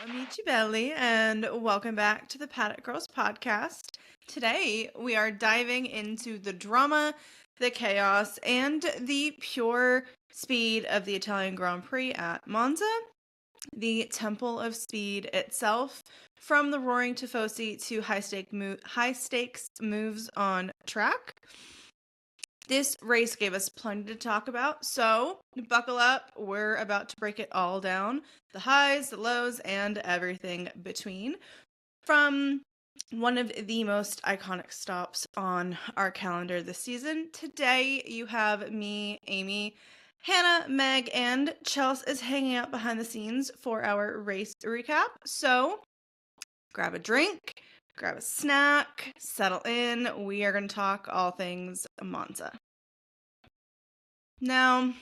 Amici Belli, and welcome back to the Paddock Girls Podcast. Today, we are diving into the drama, the chaos, and the pure speed of the Italian Grand Prix at Monza, the Temple of Speed itself, from the roaring tifosi to high-stakes moves on track. This race gave us plenty to talk about, so buckle up. We're about to break it all down. The highs, the lows, and everything between. From one of the most iconic stops on our calendar this season. Today, you have me, Amy, Hannah, Meg, and Chelsea is hanging out behind the scenes for our race recap. So, grab a drink, grab a snack, settle in. We are going to talk all things Monza. Now,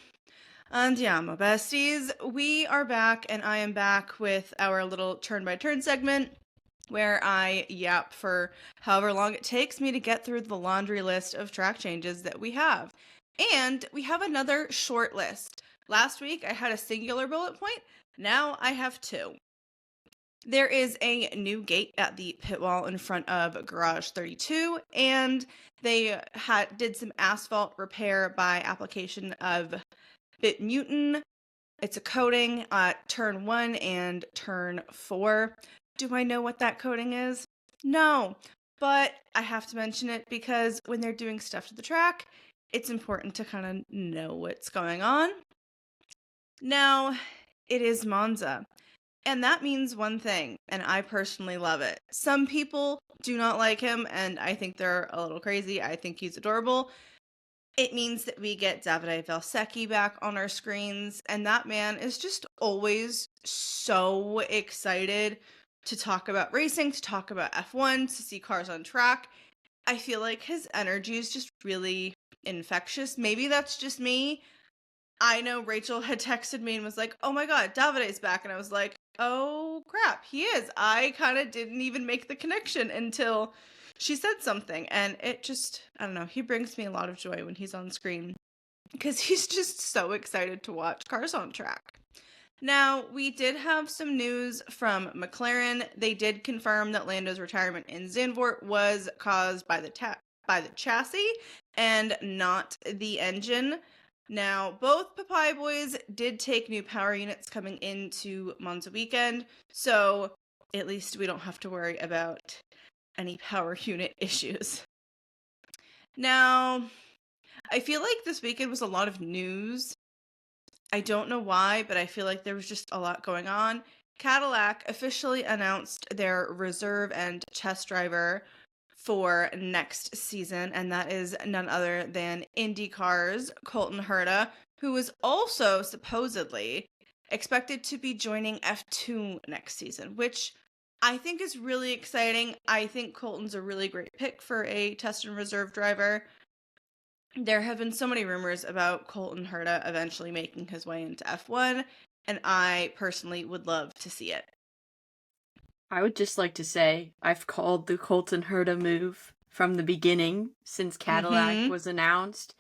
andiamo, besties. We are back, and I am back with our little turn-by-turn segment where I yap for however long it takes me to get through the laundry list of track changes that we have. And we have another short list. Last week, I had a singular bullet point. Now I have two. There is a new gate at the pit wall in front of Garage 32, and they did some asphalt repair by application of bitumen. It's a coating at turn 1 and turn 4. Do I know what that coating is? No, but I have to mention it because when they're doing stuff to the track, it's important to kind of know what's going on. Now, it is Monza. And that means one thing, and I personally love it. Some people do not like him, and I think they're a little crazy. I think he's adorable. It means that we get Davide Valsecchi back on our screens, and that man is just always so excited to talk about racing, to talk about F1, to see cars on track. I feel like his energy is just really infectious. Maybe that's just me. I know Rachel had texted me and was like, oh my god, Davide's back, and I was like, oh crap, he is. I kind of didn't even make the connection until she said something, and it just, I don't know, he brings me a lot of joy when he's on screen because he's just so excited to watch cars on track. Now, we did have some news from McLaren. They did confirm that Lando's retirement in Zandvoort was caused by the chassis and not the engine. Now, both Papai boys did take new power units coming into Monza weekend, so at least we don't have to worry about any power unit issues. Now, I feel like this weekend was a lot of news. I don't know why, but I feel like there was just a lot going on. Cadillac officially announced their reserve and test driver for next season, and that is none other than IndyCar's Colton Herta, who is also supposedly expected to be joining F2 next season, which I think is really exciting. I think Colton's a really great pick for a test and reserve driver. There have been so many rumors about Colton Herta eventually making his way into F1, and I personally would love to see it. I would just like to say I've called the Colton Herta move from the beginning since Cadillac was announced.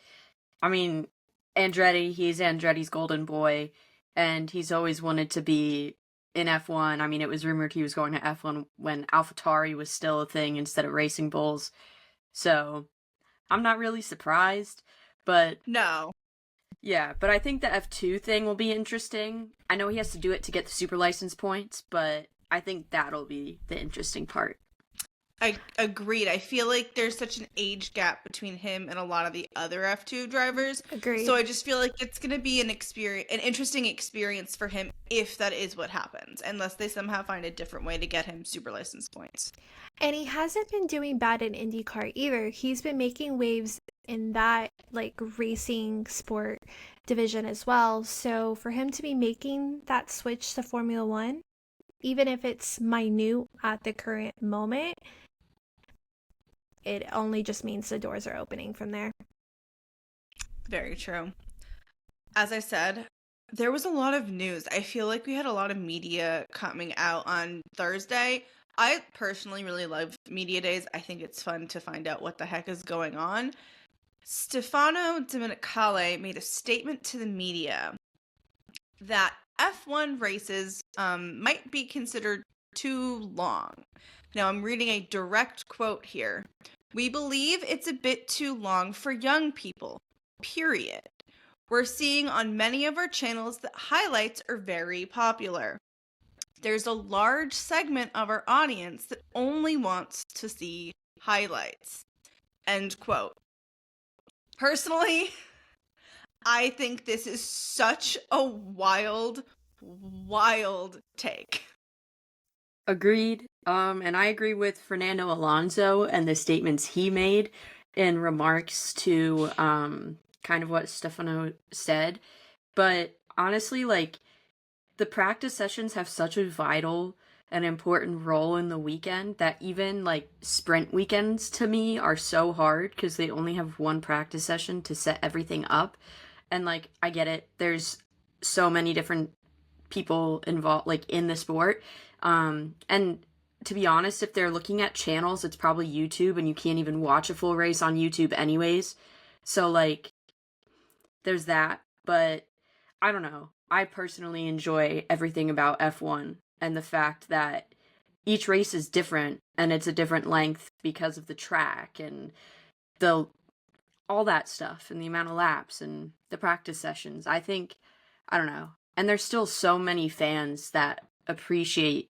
I mean, Andretti, he's Andretti's golden boy, and he's always wanted to be in F1. I mean, it was rumored he was going to F1 when AlphaTauri was still a thing instead of Racing Bulls. So, I'm not really surprised, but... No. Yeah, but I think the F2 thing will be interesting. I know he has to do it to get the super license points, but I think that'll be the interesting part. I agreed. I feel like there's such an age gap between him and a lot of the other F2 drivers. Agreed. So I just feel like it's going to be an interesting experience for him if that is what happens, unless they somehow find a different way to get him super license points. And he hasn't been doing bad in IndyCar either. He's been making waves in that racing sport division as well. So for him to be making that switch to Formula One, even if it's minute at the current moment, it only just means the doors are opening from there. Very true. As I said, there was a lot of news. I feel like we had a lot of media coming out on Thursday. I personally really love media days. I think it's fun to find out what the heck is going on. Stefano Domenicali made a statement to the media that F1 races might be considered too long. Now, I'm reading a direct quote here. We believe it's a bit too long for young people, period. We're seeing on many of our channels that highlights are very popular. There's a large segment of our audience that only wants to see highlights. End quote. Personally, I think this is such a wild take. Agreed. And I agree with Fernando Alonso and the statements he made in remarks to kind of what Stefano said. But honestly, like, the practice sessions have such a vital and important role in the weekend that even like sprint weekends to me are so hard because they only have one practice session to set everything up. And like, I get it. There's so many different people involved like in the sport. And to be honest, if they're looking at channels, it's probably YouTube, and you can't even watch a full race on YouTube anyways. So like, there's that. But I don't know. I personally enjoy everything about F1 and the fact that each race is different and it's a different length because of the track and the all that stuff and the amount of laps and the practice sessions. I don't know. And there's still so many fans that appreciate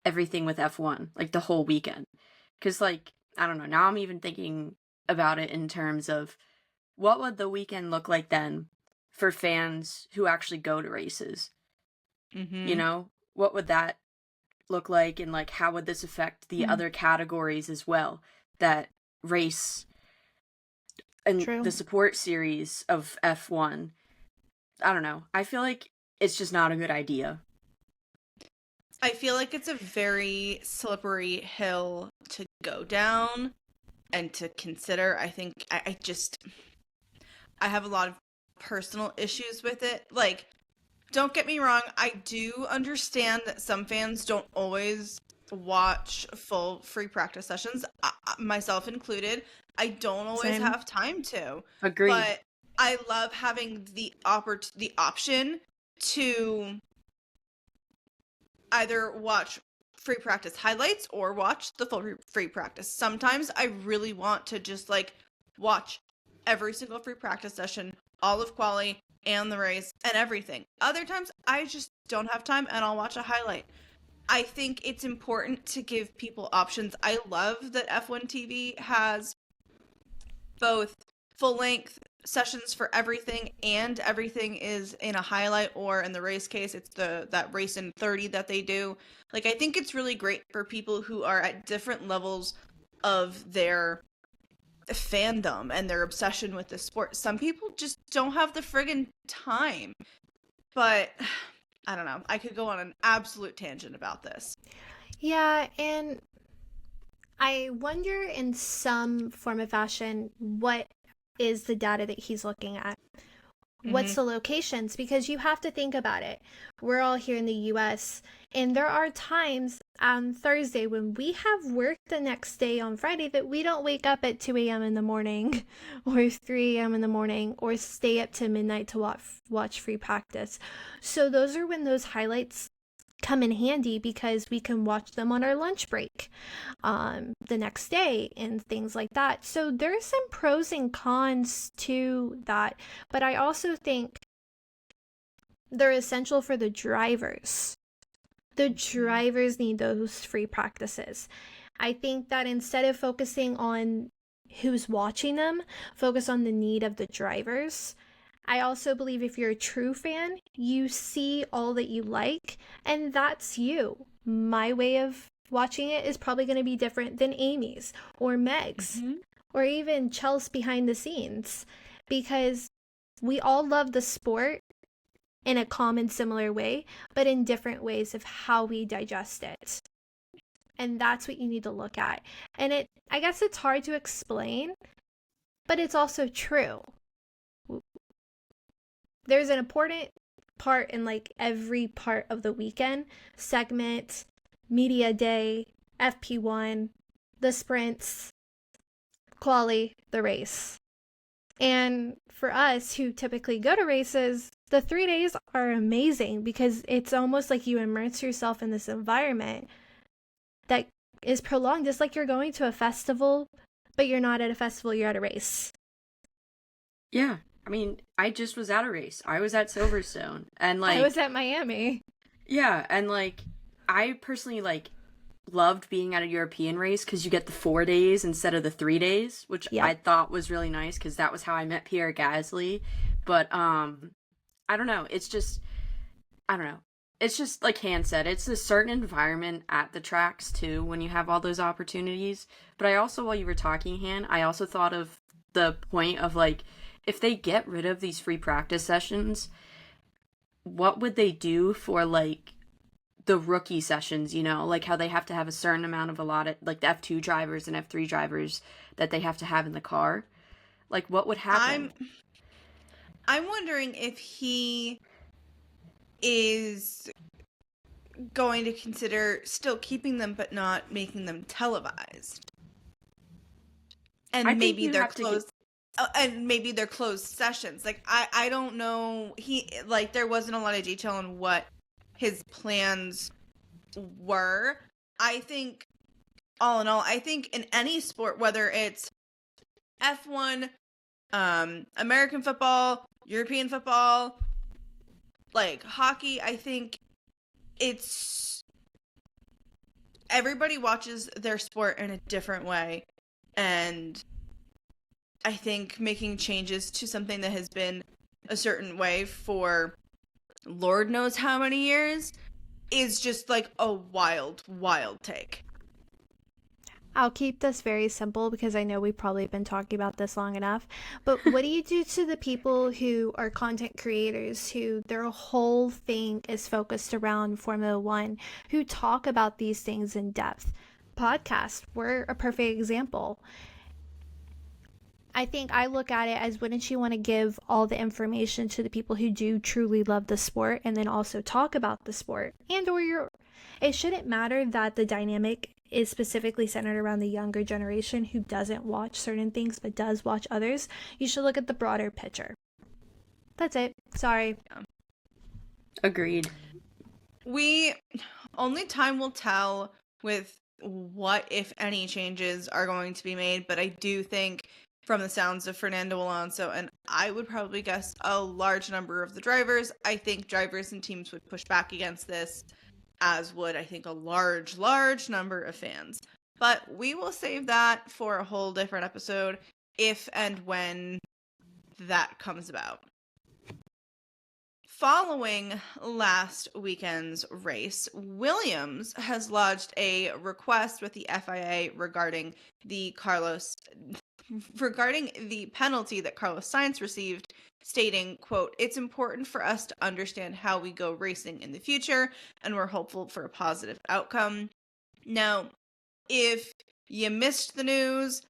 everything with F1, like the whole weekend. Because, like, I don't know, now I'm even thinking about it in terms of what would the weekend look like then for fans who actually go to races? Mm-hmm. You know, what would that look like, and like how would this affect the other categories as well that race and the support series of F1? I don't know. I feel like it's just not a good idea. I feel like it's a very slippery hill to go down and to consider. I think I have a lot of personal issues with it. Like, don't get me wrong, I do understand that some fans don't always watch full free practice sessions, myself included. I don't always have time to. Agreed. But I love having the option to either watch free practice highlights or watch the full free practice. Sometimes I really want to just like watch every single free practice session, all of quali and the race and everything. Other times I just don't have time and I'll watch a highlight. I think it's important to give people options. I love that F1 TV has both full length sessions for everything, and everything is in a highlight, or in the race case, it's that race in 30 that they do. Like, I think it's really great for people who are at different levels of their fandom and their obsession with the sport. Some people just don't have the friggin' time. But I don't know. I could go on an absolute tangent about this. Yeah, and I wonder in some form of fashion what is the data that he's looking at. What's the locations? Because you have to think about it. We're all here in the US, and there are times on Thursday when we have work the next day on Friday that we don't wake up at 2 a.m. in the morning or 3 a.m. in the morning or stay up to midnight to watch free practice. So those are when those highlights come in handy, because we can watch them on our lunch break the next day and things like that. So there's some pros and cons to that, but I also think they're essential for the drivers. The drivers need those free practices. I think that instead of focusing on who's watching them, focus on the need of the drivers. I also believe if you're a true fan, you see all that you like, and that's you. My way of watching it is probably going to be different than Amy's or Meg's or even Chelsea's behind the scenes, because we all love the sport in a common, similar way, but in different ways of how we digest it. And that's what you need to look at. And I guess it's hard to explain, but it's also true. There's an important part in like every part of the weekend segment, media day, FP1, the sprints, quali, the race. And for us who typically go to races, the 3 days are amazing because it's almost like you immerse yourself in this environment that is prolonged. It's like you're going to a festival, but you're not at a festival, you're at a race. Yeah. I mean, I just was at a race. I was at Silverstone. And like I was at Miami. Yeah, and like I personally like loved being at a European race because you get the 4 days instead of the 3 days, which I thought was really nice because that was how I met Pierre Gasly. But I don't know. It's just like Han said, it's a certain environment at the tracks too when you have all those opportunities. But I also, while you were talking, Han, I also thought of the point of like if they get rid of these free practice sessions, what would they do for like the rookie sessions, you know, like how they have to have a certain amount of allotted, like the F2 drivers and F3 drivers that they have to have in the car? Like what would happen? I'm wondering if he is going to consider still keeping them but not making them televised. And maybe they're closed. And maybe they're closed sessions. Like I don't know. There wasn't a lot of detail on what his plans were. I think all in all, I think in any sport, whether it's F1, American football, European football, like hockey, I think it's everybody watches their sport in a different way. And I think making changes to something that has been a certain way for Lord knows how many years is just like a wild, wild take. I'll keep this very simple because I know we've probably been talking about this long enough. But what do you do to the people who are content creators who their whole thing is focused around Formula One, who talk about these things in depth? Podcasts were a perfect example. I think I look at it as, wouldn't you want to give all the information to the people who do truly love the sport and then also talk about the sport? And or it shouldn't matter that the dynamic is specifically centered around the younger generation who doesn't watch certain things but does watch others. You should look at the broader picture. That's it. Sorry. Yeah. Agreed. Only time will tell with what, if any, changes are going to be made, but I do think from the sounds of Fernando Alonso, and I would probably guess a large number of the drivers, I think drivers and teams would push back against this, as would, I think, a large, large number of fans. But we will save that for a whole different episode if and when that comes about. Following last weekend's race, Williams has lodged a request with the FIA regarding the penalty that Carlos Sainz received, stating, quote, "It's important for us to understand how we go racing in the future, and we're hopeful for a positive outcome." Now, if you missed the news,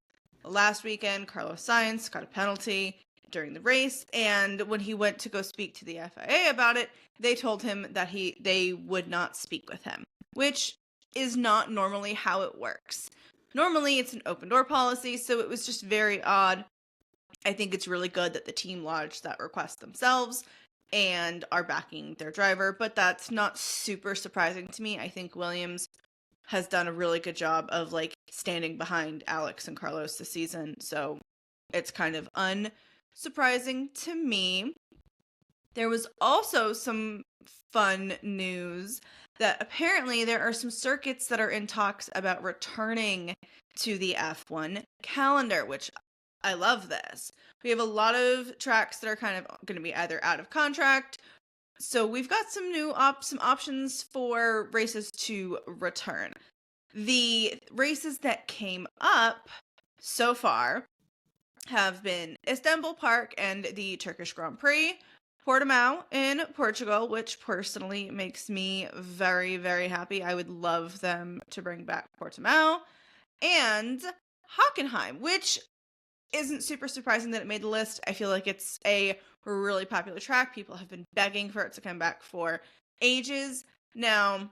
last weekend, Carlos Sainz got a penalty during the race, and when he went to go speak to the FIA about it, they told him that they would not speak with him, which is not normally how it works. Normally, it's an open door policy, so it was just very odd. I think it's really good that the team lodged that request themselves and are backing their driver, but that's not super surprising to me. I think Williams has done a really good job of like standing behind Alex and Carlos this season, so it's kind of unsurprising to me. There was also some fun news that apparently there are some circuits that are in talks about returning to the F1 calendar, which I love this. We have a lot of tracks that are kind of going to be either out of contract, so we've got some new some options for races to return. The races that came up so far have been Istanbul Park and the Turkish Grand Prix, Portimao in Portugal, which personally makes me very, very happy. I would love them to bring back Portimao, and Hockenheim, which isn't super surprising that it made the list. I feel like it's a really popular track. People have been begging for it to come back for ages. Now,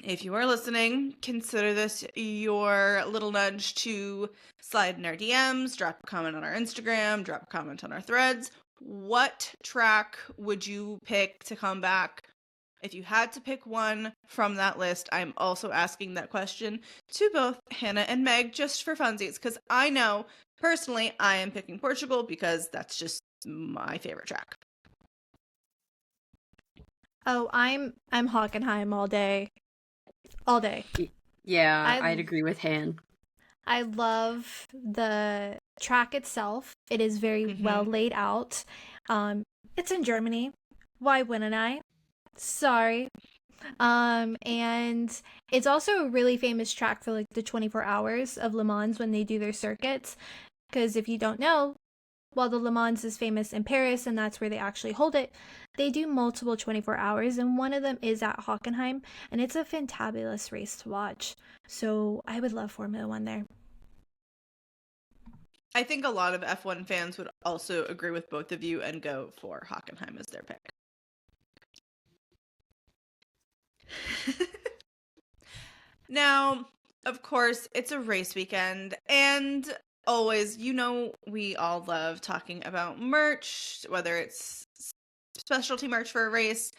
if you are listening, consider this your little nudge to slide in our DMs, drop a comment on our Instagram, drop a comment on our threads. What track would you pick to come back? If you had to pick one from that list, I'm also asking that question to both Hannah and Meg just for funsies, because I know personally I am picking Portugal because that's just my favorite track. Oh, I'm Hockenheim all day. All day. Yeah, I'd agree with Han. I love the track itself. It is very well laid out. It's in Germany. Why wouldn't I? Sorry. And it's also a really famous track for like the 24 hours of Le Mans when they do their circuits. Because if you don't know, while the Le Mans is famous in Paris and that's where they actually hold it, they do multiple 24 hours, and one of them is at Hockenheim, and it's a fantabulous race to watch. So I would love Formula One there. I think a lot of F1 fans would also agree with both of you and go for Hockenheim as their pick. Now, of course, it's a race weekend, and always, we all love talking about merch, whether it's specialty merch for a race,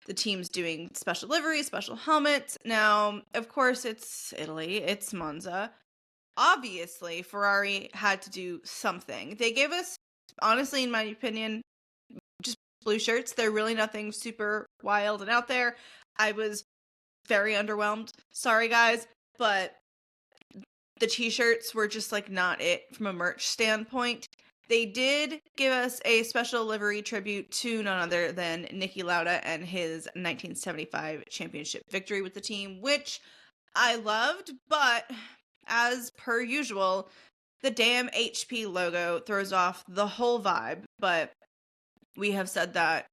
the team's doing special livery, special helmets. Now, of course, it's Italy, it's Monza. Obviously, Ferrari had to do something. They gave us, honestly, in my opinion, just blue shirts. They're really nothing super wild and out there. I was very underwhelmed. Sorry, guys, but the t-shirts were just like not it from a merch standpoint. They did give us a special livery tribute to none other than Niki Lauda and his 1975 championship victory with the team, which I loved, but as per usual, the damn HP logo throws off the whole vibe. But we have said that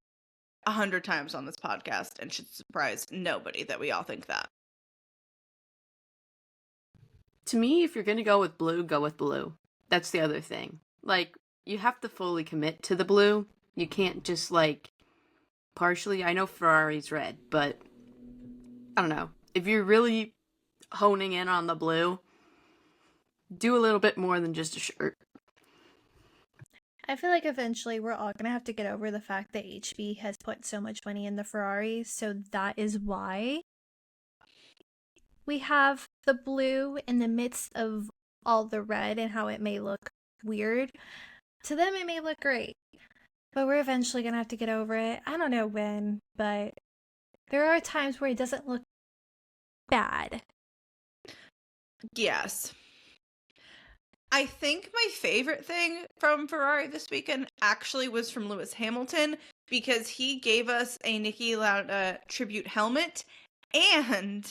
100 times on this podcast and should surprise nobody that we all think that. To me, if you're going to go with blue, go with blue. That's the other thing. Like, you have to fully commit to the blue. You can't just, like, partially. I know Ferrari's red, but I don't know. If you're really honing in on the blue, do a little bit more than just a shirt. I feel like eventually we're all going to have to get over the fact that HB has put so much money in the Ferrari, so that is why we have the blue in the midst of all the red and how it may look weird. To them, it may look great, but we're eventually going to have to get over it. I don't know when, but there are times where it doesn't look bad. Yes. I think my favorite thing from Ferrari this weekend actually was from Lewis Hamilton, because he gave us a Niki Lauda tribute helmet and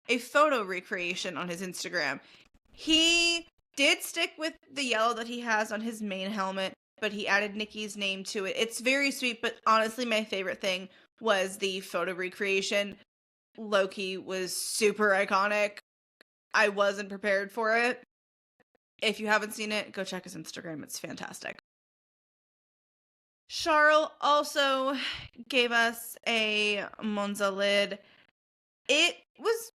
a photo recreation on his Instagram. He did stick with the yellow that he has on his main helmet, but he added Niki's name to it. It's very sweet, but honestly, my favorite thing was the photo recreation. Loki was super iconic. I wasn't prepared for it. If you haven't seen it, go check his Instagram. It's fantastic. Charles also gave us a Monza lid. It was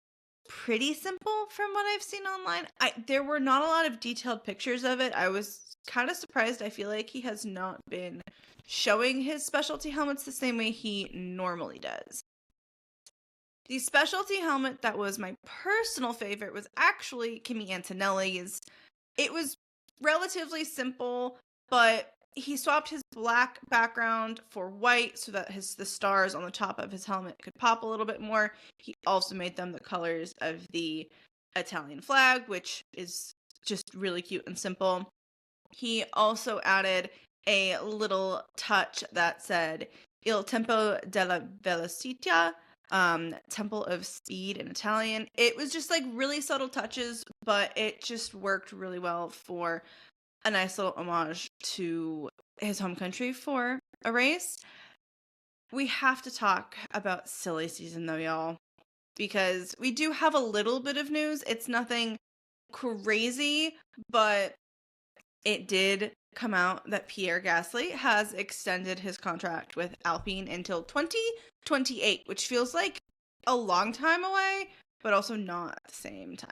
pretty simple from what I've seen online. There were not a lot of detailed pictures of it. I was kind of surprised. I feel like he has not been showing his specialty helmets the same way he normally does. The specialty helmet that was my personal favorite was actually Kimi Antonelli's. It was relatively simple, but he swapped his black background for white so that the stars on the top of his helmet could pop a little bit more. He also made them the colors of the Italian flag, which is just really cute and simple. He also added a little touch that said Il Tempo della Velocità, Temple of Speed in Italian. It was just like really subtle touches, but it just worked really well for a nice little homage to his home country for a race. We have to talk about silly season though, y'all, because we do have a little bit of news. It's nothing crazy, but it did come out that Pierre Gasly has extended his contract with Alpine until 2028, which feels like a long time away, but also not at the same time.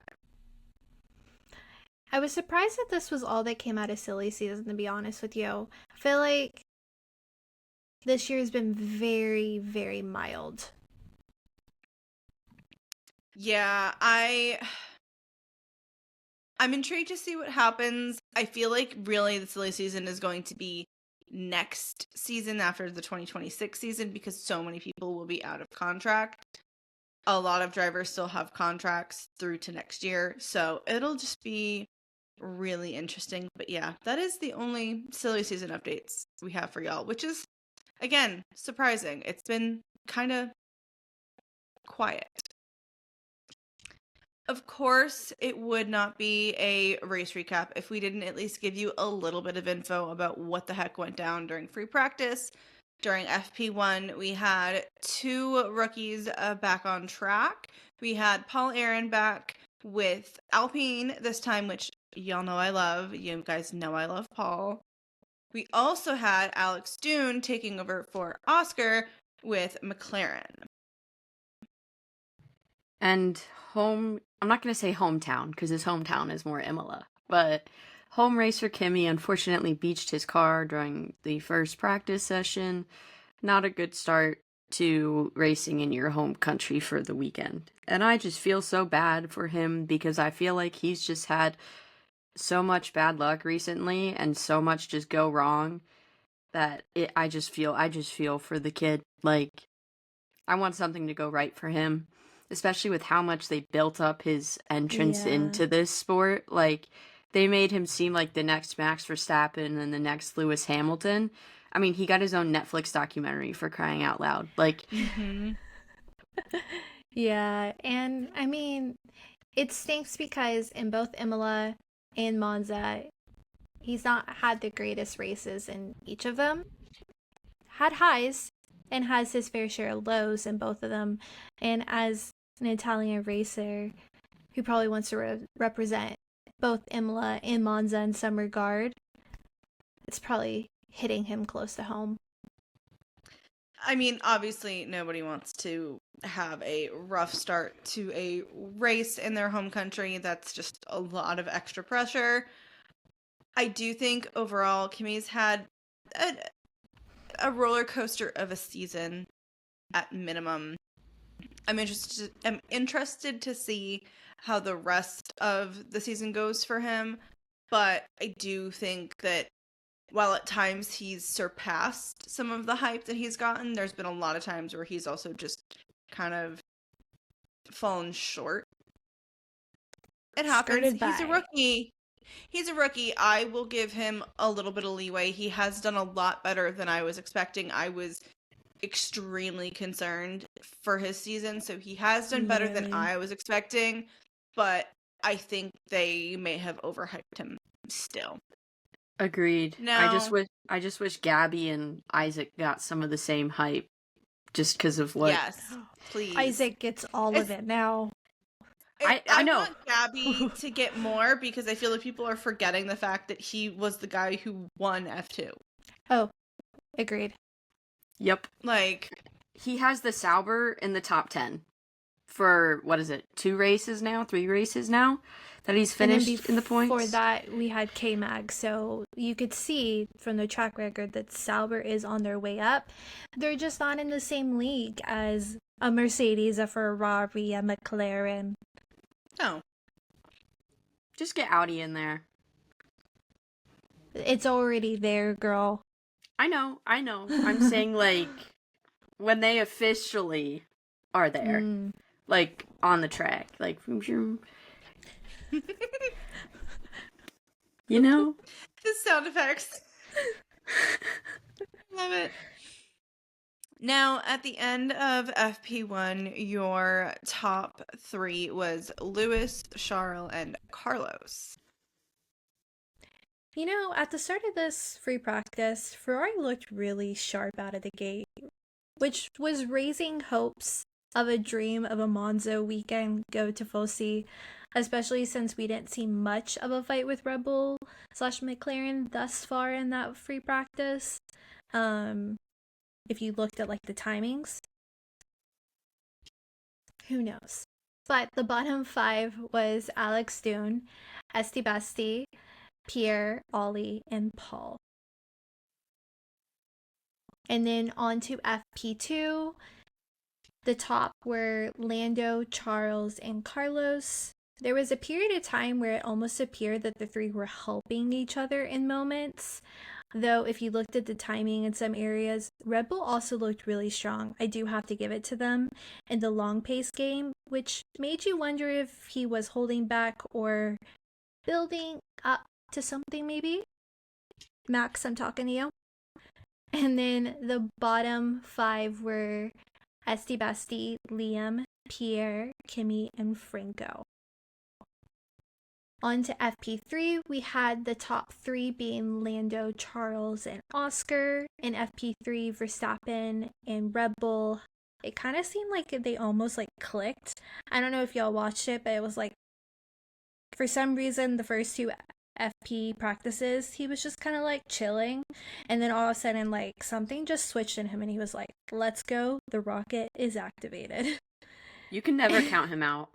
I was surprised that this was all that came out of silly season, to be honest with you. I feel like this year has been very, very mild. Yeah, I'm intrigued to see what happens. I feel like really the silly season is going to be next season after the 2026 season because so many people will be out of contract. A lot of drivers still have contracts through to next year, so it'll just be really interesting. But yeah, that is the only silly season updates we have for y'all, which is, again, surprising. It's been kind of quiet. Of course, it would not be a race recap if we didn't at least give you a little bit of info about what the heck went down during free practice. During FP1, we had 2 rookies back on track. We had Paul Aaron back with Alpine this time, which y'all know I love. You guys know I love Paul. We also had Alex Dune taking over for Oscar with McLaren. And I'm not going to say hometown, because his hometown is more Imola, but home racer Kimi unfortunately beached his car during the first practice session. Not a good start to racing in your home country for the weekend. And I just feel so bad for him because I feel like he's just had so much bad luck recently and so much just go wrong that I just feel for the kid. Like, I want something to go right for him, especially with how much they built up his entrance into this sport. Like, they made him seem like the next Max Verstappen and the next Lewis Hamilton. I mean, he got his own Netflix documentary, for crying out loud. Like, Yeah, and I mean, it stinks because in both Imola and Monza, he's not had the greatest races in each of them. Had highs and has his fair share of lows in both of them. And as an Italian racer who probably wants to represent both Imola and Monza in some regard, it's probably hitting him close to home. I mean, obviously, nobody wants to have a rough start to a race in their home country. That's just a lot of extra pressure. I do think overall, Kimi's had a roller coaster of a season at minimum. I'm interested to see how the rest of the season goes for him, but I do think that while at times he's surpassed some of the hype that he's gotten, there's been a lot of times where he's also just kind of fallen short. It happens. He's a rookie. He's a rookie. I will give him a little bit of leeway. He has done a lot better than I was expecting. I was extremely concerned for his season, so he has done better than I was expecting, but I think they may have overhyped him still. Agreed. Now, I just wish Gabby and Isaac got some of the same hype, just because of what. Yes, please. Isaac gets all of it now. I know. I want Gabby to get more because I feel like people are forgetting the fact that he was the guy who won F2. Oh, agreed. Yep. Like, he has the Sauber in the top 10 for, 3 races now that he's finished in the points? For that, we had K-Mag, so you could see from the track record that Sauber is on their way up. They're just not in the same league as a Mercedes, a Ferrari, a McLaren. no. Just get Audi in there. It's already there, girl. I know. I'm saying, like, when they officially are there, like, on the track, like, you know? The sound effects. Love it. Now, at the end of FP1, your top 3 was Lewis, Charles, and Carlos. You know, at the start of this free practice, Ferrari looked really sharp out of the gate, which was raising hopes of a dream of a Monza weekend go tifosi, especially since we didn't see much of a fight with Red Bull / McLaren thus far in that free practice. If you looked at like the timings. Who knows? But the bottom 5 was Alex Doon, Esti Basti, Pierre, Ollie, and Paul. And then on to FP2. The top were Lando, Charles, and Carlos. There was a period of time where it almost appeared that the three were helping each other in moments. Though if you looked at the timing in some areas, Red Bull also looked really strong. I do have to give it to them in the long pace game, which made you wonder if he was holding back or building up to something maybe. Max, I'm talking to you. And then the bottom 5 were Esti Basti, Liam, Pierre, Kimi, and Franco. On to FP3, we had the top 3 being Lando, Charles, and Oscar. In FP3, Verstappen and Red Bull. It kind of seemed like they almost like clicked. I don't know if y'all watched it, but it was like, for some reason, the first 2 FP practices, he was just kind of like chilling, and then all of a sudden like something just switched in him and he was like, let's go, the rocket is activated. You can never count him out.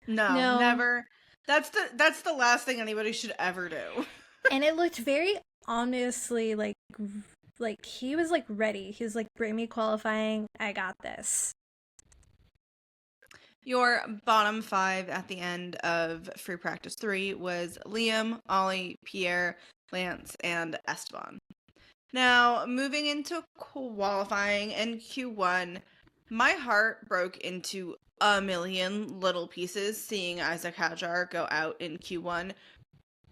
No, never. That's the last thing anybody should ever do. And it looked very honestly like he was like ready. He was like, bring me qualifying, I got this. Your bottom 5 at the end of free practice 3 was Liam, Ollie, Pierre, Lance, and Esteban. Now, moving into qualifying in Q1, my heart broke into a million little pieces seeing Isaac Hadjar go out in Q1.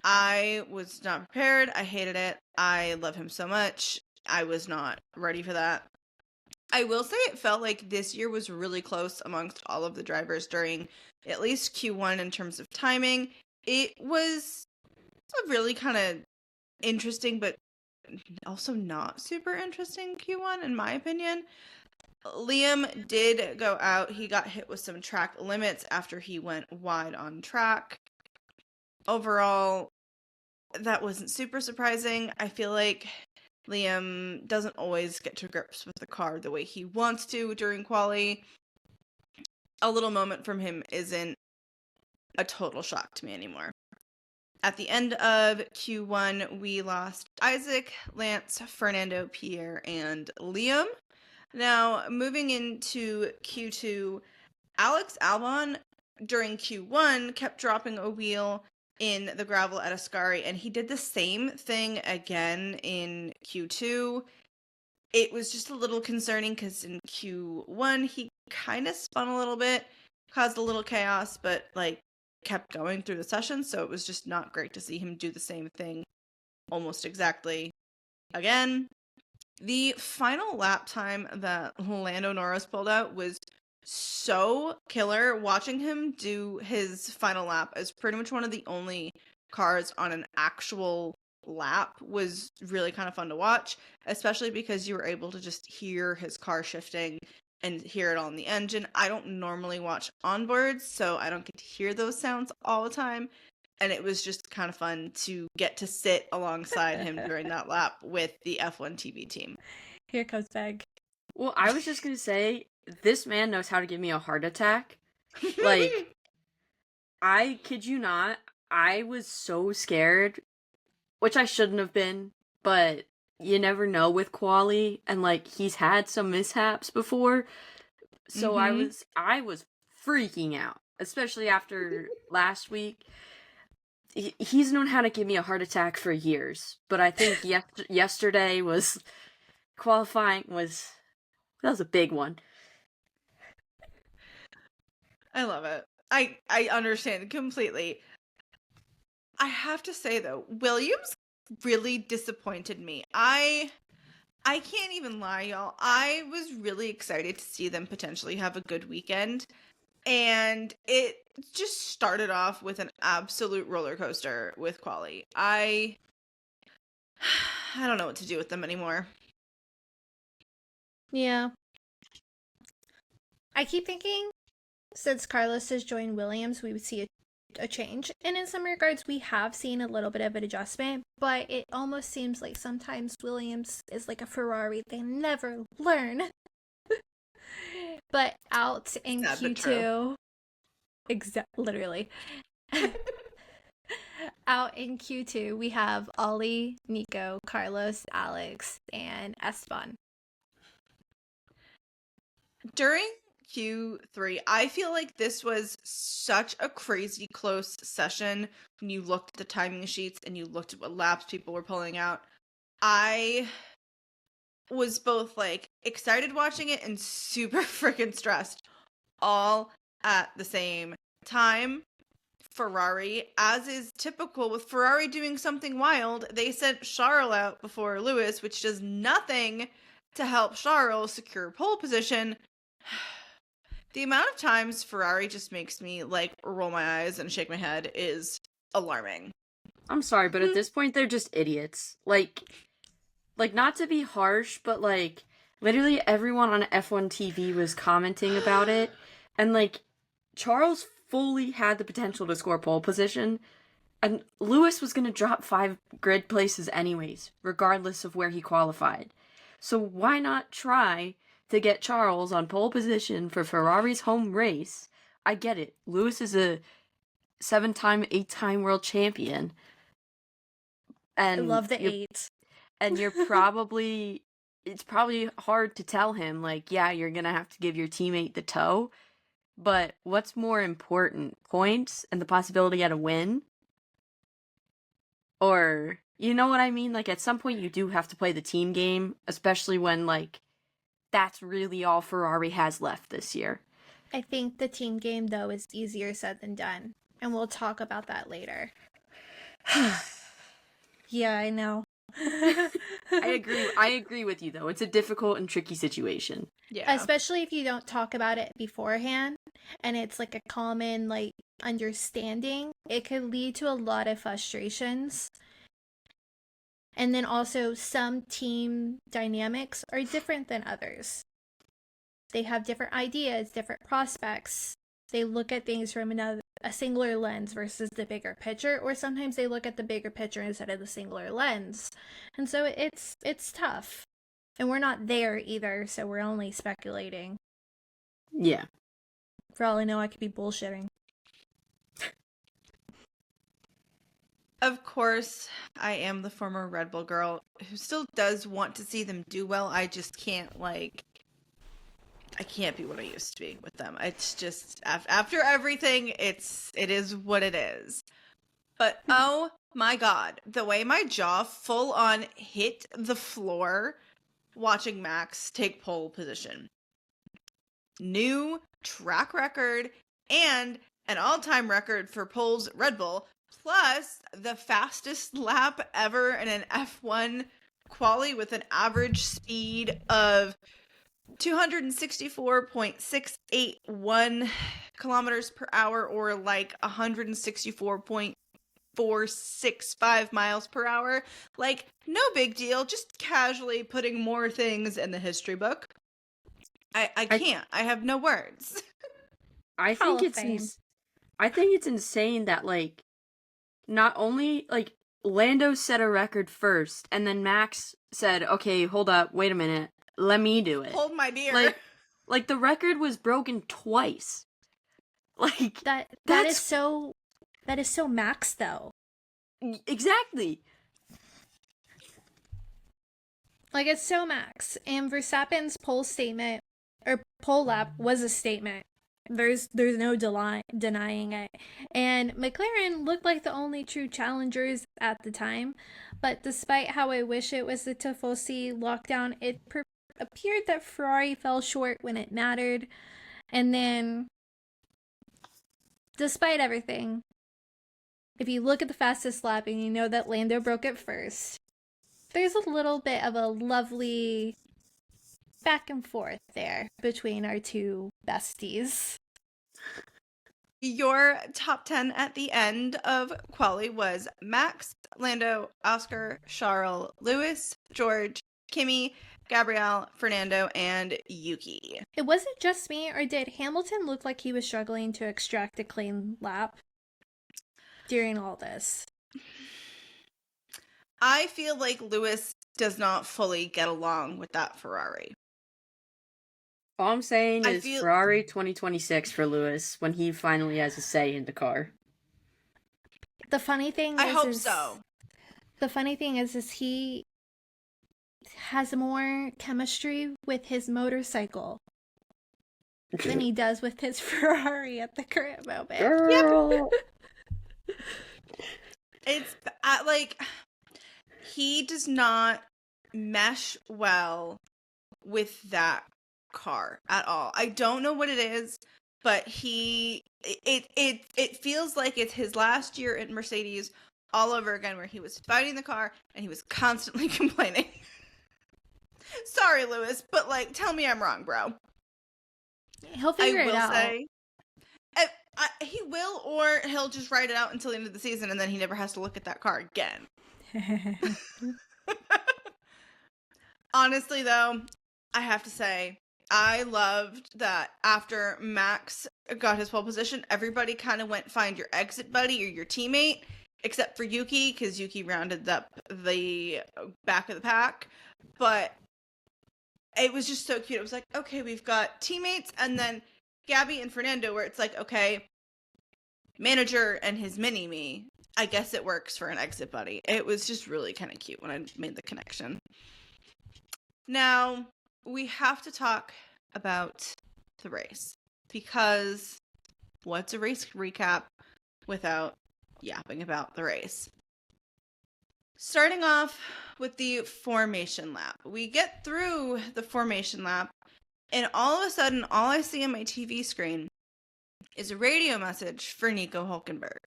I was not prepared. I hated it. I love him so much. I was not ready for that. I will say it felt like this year was really close amongst all of the drivers during at least Q1 in terms of timing. It was a really kind of interesting, but also not super interesting Q1 in my opinion. Liam did go out. He got hit with some track limits after he went wide on track. Overall, that wasn't super surprising. I feel like Liam doesn't always get to grips with the car the way he wants to during quali. A little moment from him isn't a total shock to me anymore. At the end of Q1, we lost Isaac, Lance, Fernando, Pierre, and Liam. Now, moving into Q2, Alex Albon during Q1 kept dropping a wheel in the gravel at Ascari, and he did the same thing again in Q2. It was just a little concerning because in Q1 he kind of spun a little bit, caused a little chaos, but like kept going through the session, so it was just not great to see him do the same thing almost exactly again. The final lap time that Lando Norris pulled out was so killer. Watching him do his final lap as pretty much one of the only cars on an actual lap was really kind of fun to watch, especially because you were able to just hear his car shifting and hear it all in the engine. I don't normally watch onboards, so I don't get to hear those sounds all the time, and it was just kind of fun to get to sit alongside him during that lap with the F1 TV team. Here comes Meg. Well, I was just gonna say, this man knows how to give me a heart attack. Like, I kid you not, I was so scared, which I shouldn't have been, but you never know with quali, and like, he's had some mishaps before, so I was freaking out, especially after last week. He's known how to give me a heart attack for years, but I think yesterday was qualifying that was a big one. I love it. I understand completely. I have to say though, Williams really disappointed me. I can't even lie, y'all. I was really excited to see them potentially have a good weekend, and it just started off with an absolute roller coaster with quali. I don't know what to do with them anymore. Yeah. I keep thinking since Carlos has joined Williams, we would see a change. And in some regards, we have seen a little bit of an adjustment, but it almost seems like sometimes Williams is like a Ferrari. They never learn. But out in Sad but Q2, literally. Out in Q2, we have Ollie, Nico, Carlos, Alex, and Esteban. During Q3, I feel like this was such a crazy close session when you looked at the timing sheets and you looked at what laps people were pulling out. I was both like excited watching it and super freaking stressed all at the same time. Ferrari, as is typical with Ferrari doing something wild, they sent Charles out before Lewis, which does nothing to help Charles secure pole position. The amount of times Ferrari just makes me like roll my eyes and shake my head is alarming. I'm sorry, but at this point they're just idiots. Like not to be harsh, but like literally everyone on F1 TV was commenting about it, and like Charles fully had the potential to score pole position, and Lewis was going to drop 5 grid places anyways, regardless of where he qualified. So why not try to get Charles on pole position for Ferrari's home race? I get it. Lewis is a 7-time, 8-time world champion. And I love the 8. And you're probably, it's probably hard to tell him, like, yeah, you're going to have to give your teammate the toe. But what's more important, points and the possibility at a win? Or, you know what I mean? Like, at some point you do have to play the team game, especially when, like, that's really all Ferrari has left this year. I think the team game, though, is easier said than done. And we'll talk about that later. Yeah, I know. I agree with you, though. It's a difficult and tricky situation. Yeah. Especially if you don't talk about it beforehand and it's like a common like understanding, it could lead to a lot of frustrations. And then also some team dynamics are different than others. They have different ideas, different prospects. They look at things from a singular lens versus the bigger picture, or sometimes they look at the bigger picture instead of the singular lens. And so it's tough. And we're not there either, so we're only speculating. Yeah. For all I know, I could be bullshitting. Of course, I am the former Red Bull girl who still does want to see them do well. I just can't, like, I can't be what I used to be with them. It's just, after everything, it is what it is. But, oh my god, the way my jaw full on hit the floor watching Max take pole position. New track record and an all-time record for poles at Red Bull, plus the fastest lap ever in an F1 quali with an average speed of 264.681 kilometers per hour, or like 164.465 miles per hour. Like, no big deal, just casually putting more things in the history book. I can't. I have no words. I think it's insane that, like, not only, like, Lando set a record first, and then Max said, okay, hold up, wait a minute, let me do it. Hold my beer. Like the record was broken twice. Like, that is so Max, though. Exactly. Like, it's so Max. And Verstappen's pole statement, or pole lap, was a statement. There's no denying it. And McLaren looked like the only true challengers at the time. But despite how I wish it was the tifosi lockdown, it appeared that Ferrari fell short when it mattered. And then, despite everything, if you look at the fastest lap and you know that Lando broke it first, there's a little bit of a lovely back and forth there between our two besties. Your top 10 at the end of quali was Max, Lando, Oscar, Charles, Lewis, George, Kimi, Gabrielle, Fernando, and Yuki. It wasn't just me, or did Hamilton look like he was struggling to extract a clean lap during all this? I feel like Lewis does not fully get along with that Ferrari. All I'm saying I is feel- Ferrari 2026 for Lewis when he finally has a say in the car. The funny thing I is, hope so. The funny thing is he has more chemistry with his motorcycle than he does with his Ferrari at the current moment. Girl. It's like he does not mesh well with that car at all. I don't know what it is, but it feels like it's his last year at Mercedes all over again, where he was fighting the car and he was constantly complaining. Sorry, Lewis, but like, tell me I'm wrong, bro. He'll figure it out. Say, he will, or he'll just write it out until the end of the season, and then he never has to look at that car again. Honestly, though, I have to say, I loved that after Max got his pole position, everybody kind of went find your exit buddy or your teammate, except for Yuki, because Yuki rounded up the back of the pack. But it was just so cute. It was like, okay, we've got teammates, and then Gabby and Fernando, where it's like, okay, manager and his mini-me. I guess it works for an exit buddy. It was just really kind of cute when I made the connection. Now, we have to talk about the race, because what's a race recap without yapping about the race? Starting off with the formation lap. We get through the formation lap, and all of a sudden, all I see on my TV screen is a radio message for Nico Hülkenberg.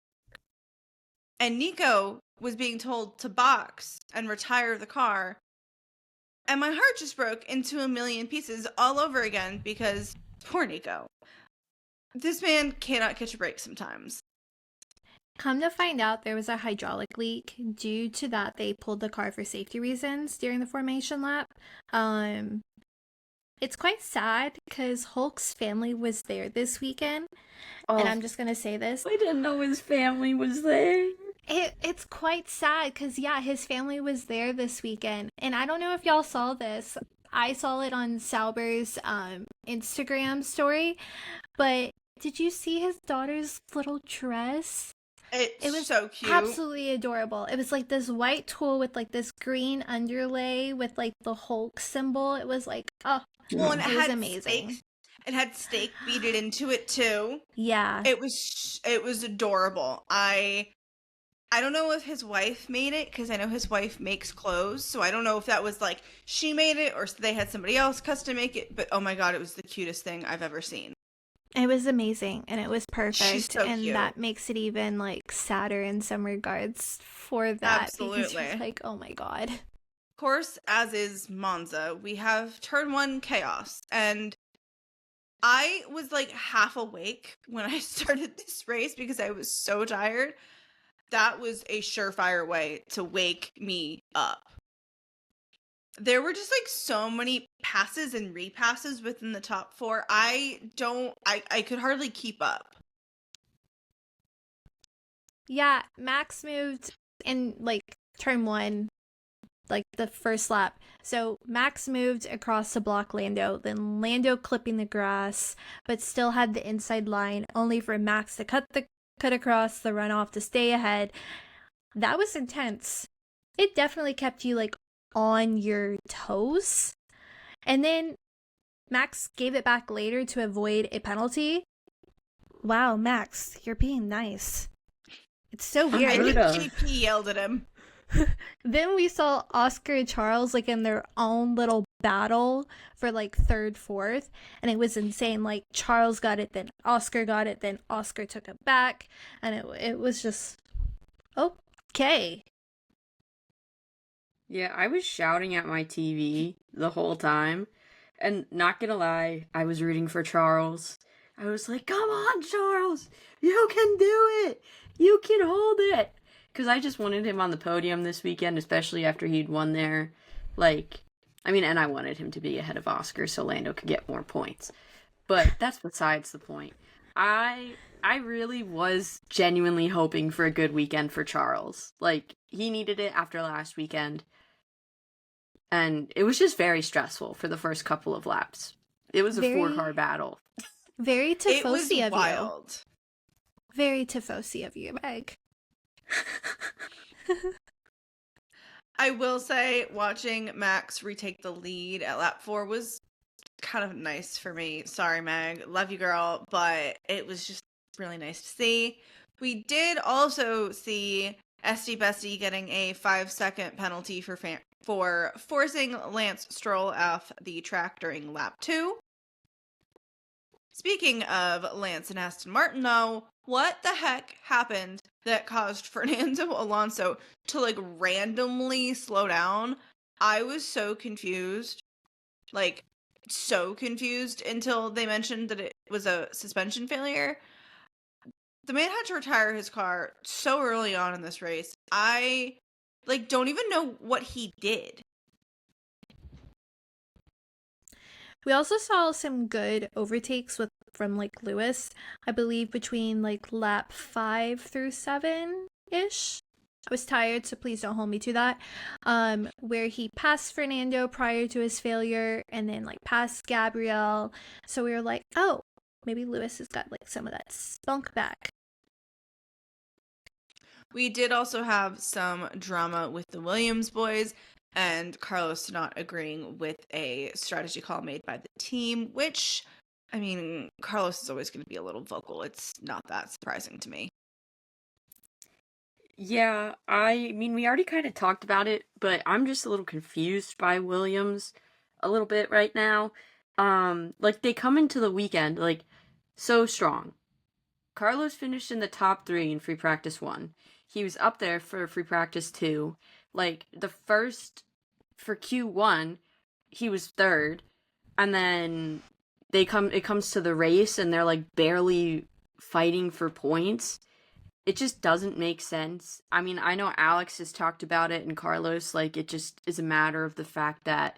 And Nico was being told to box and retire the car. And my heart just broke into a million pieces all over again, because poor Nico. This man cannot catch a break sometimes. Come to find out, there was a hydraulic leak. Due to that, they pulled the car for safety reasons during the formation lap. It's quite sad because Hulk's family was there this weekend. And I'm just going to say this. I didn't know his family was there. It's quite sad because, yeah, his family was there this weekend. And I don't know if y'all saw this. I saw it on Sauber's Instagram story. But did you see his daughter's little dress? It was so cute. Absolutely adorable. It was like this white tulle with like this green underlay with like the Hulk symbol. It was like, oh, well, and it was amazing. It had steak beaded into it too. Yeah. It was adorable. I don't know if his wife made it, because I know his wife makes clothes, so I don't know if that was like she made it or they had somebody else custom make it, but oh my god, it was the cutest thing I've ever seen. It was amazing, and it was perfect. She's so and cute. That makes it even like sadder in some regards for that. Absolutely. Because you're like, oh my god. Of course, as is Monza, we have turn 1 chaos, and I was like half awake when I started this race because I was so tired. That was a surefire way to wake me up. There were just like so many passes and repasses within the top 4. I could hardly keep up. Yeah, Max moved in like turn 1, like the first lap. So Max moved across to block Lando, then Lando clipping the grass, but still had the inside line, only for Max to cut across the runoff to stay ahead. That was intense. It definitely kept you like on your toes. And then Max gave it back later to avoid a penalty. Wow, Max, you're being nice. It's so weird. I think JP yelled at him. Then we saw Oscar and Charles like in their own little battle for like third, fourth, and it was insane. Like Charles got it, then Oscar got it, then Oscar took it back, and it was just okay. Yeah, I was shouting at my TV the whole time, and not gonna lie, I was rooting for Charles. I was like, come on, Charles! You can do it! You can hold it! Because I just wanted him on the podium this weekend, especially after he'd won there. And I wanted him to be ahead of Oscar so Lando could get more points. But that's besides the point. I really was genuinely hoping for a good weekend for Charles. Like, he needed it after last weekend. And it was just very stressful for the first couple of laps. It was a Very- 4-car battle. Very It was tifosi of wild. you. Very tifosi of you, Meg. I will say, watching Max retake the lead at lap 4 was kind of nice for me. Sorry, Meg. Love you, girl. But it was just really nice to see. We did also see SD Bestie getting a 5-second penalty for forcing Lance Stroll off the track during lap 2. Speaking of Lance and Aston Martin, though, what the heck happened that caused Fernando Alonso to, like, randomly slow down? I was so confused. Like, so confused until they mentioned that it was a suspension failure. The man had to retire his car so early on in this race. I, like, don't even know what he did. We also saw some good overtakes from like Lewis, I believe between like lap 5 through 7-ish. I was tired, so please don't hold me to that. Where he passed Fernando prior to his failure and then like passed Gabriel. So we were like, oh, maybe Lewis has got like some of that spunk back. We did also have some drama with the Williams boys and Carlos not agreeing with a strategy call made by the team, which, I mean, Carlos is always going to be a little vocal. It's not that surprising to me. Yeah, I mean, we already kind of talked about it, but I'm just a little confused by Williams a little bit right now. Like, they come into the weekend, like, so strong. Carlos finished in the top 3 in free practice 1. He was up there for free practice 2. Like, the first, for Q1, he was 3rd. And then it comes to the race and they're like barely fighting for points. It just doesn't make sense. I mean, I know Alex has talked about it and Carlos, like, it just is a matter of the fact that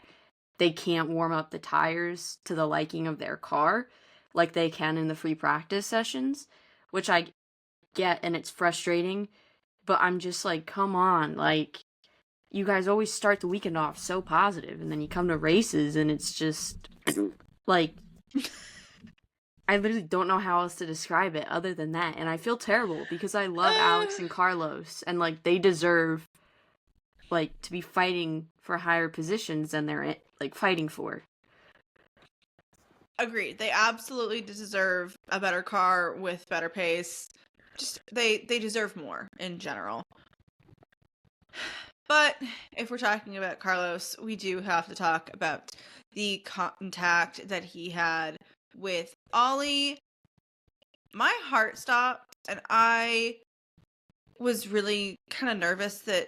they can't warm up the tires to the liking of their car like they can in the free practice sessions, which I get, and it's frustrating, but I'm just like, come on, like, you guys always start the weekend off so positive, and then you come to races, and it's just, like, I literally don't know how else to describe it other than that, and I feel terrible, because I love Alex and Carlos, and, like, they deserve, like, to be fighting for higher positions than they're, like, fighting for. Agreed. They absolutely deserve a better car with better pace. Just they deserve more in general. But if we're talking about Carlos, we do have to talk about the contact that he had with Ollie. My heart stopped, and I was really kind of nervous that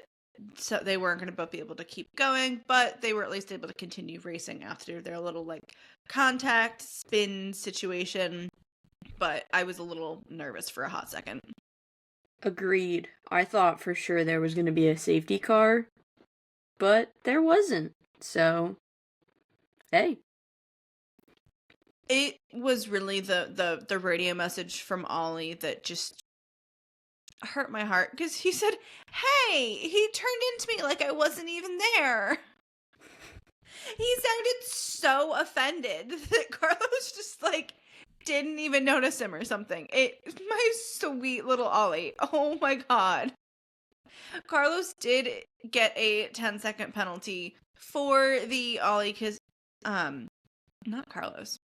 they weren't going to both be able to keep going, but they were at least able to continue racing after their little, like, contact spin situation. But I was a little nervous for a hot second. Agreed. I thought for sure there was going to be a safety car, but there wasn't. So, hey. It was really the radio message from Ollie that just hurt my heart, because he said, hey, he turned into me like I wasn't even there. He sounded so offended that Carlos just, like, didn't even notice him or something. My sweet little Ollie. Oh my god. Carlos did get a 10-second penalty for the Ollie, because, not Carlos.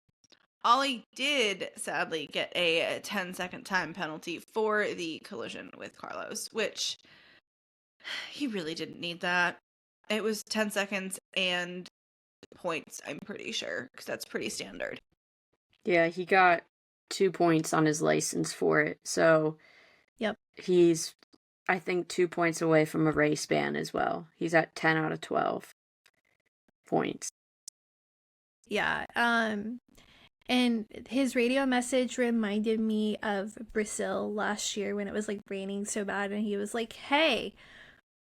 Ollie did sadly get a 10-second time penalty for the collision with Carlos, which he really didn't need that. It was 10 seconds and points, I'm pretty sure, because that's pretty standard. Yeah, he got 2 points on his license for it, so Yep. He's, I think, 2 points away from a race ban as well. He's at 10 out of 12 points. Yeah. And his radio message reminded me of Brazil last year when it was like raining so bad, and he was like, hey,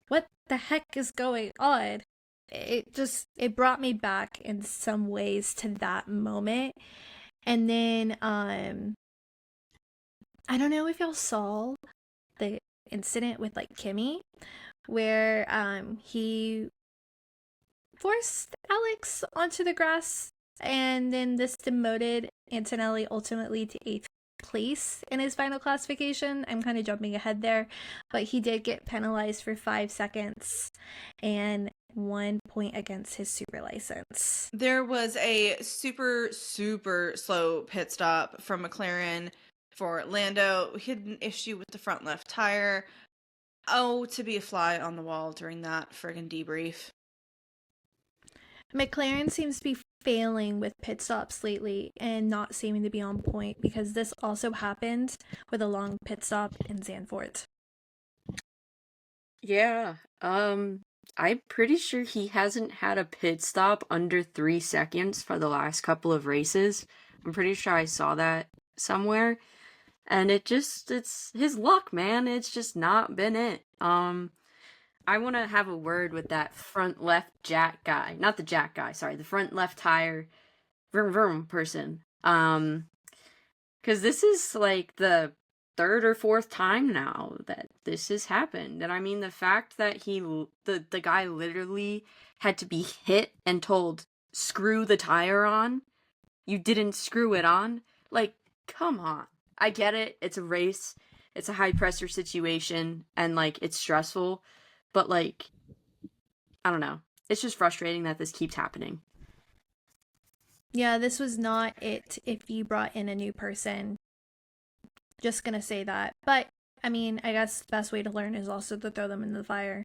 what the heck is going on? It brought me back in some ways to that moment. And then I don't know if y'all saw the incident with like Kimmy, where he forced Alex onto the grass And then this demoted Antonelli ultimately to 8th place in his final classification. I'm kind of jumping ahead there, but he did get penalized for 5 seconds and 1 point against his super license. There was a super slow pit stop from McLaren for Lando. He had an issue with the front left tire. Oh, to be a fly on the wall during that friggin' debrief. McLaren seems to be failing with pit stops lately and not seeming to be on point, because this also happened with a long pit stop in Zandvoort. Yeah, I'm pretty sure he hasn't had a pit stop under 3 seconds for the last couple of races. I'm pretty sure I saw that somewhere. And it's his luck, man. It's just not been it. I want to have a word with that front left jack guy. Not the jack guy, sorry. The front left tire vroom vroom person. Because this is like the 3rd or 4th time now that this has happened. And I mean, the fact that the guy literally had to be hit and told, screw the tire on. You didn't screw it on. Like, come on. I get it. It's a race. It's a high pressure situation. And like, it's stressful. But like, I don't know. It's just frustrating that this keeps happening. Yeah, this was not it if you brought in a new person. Just gonna say that. But, I mean, I guess the best way to learn is also to throw them in the fire.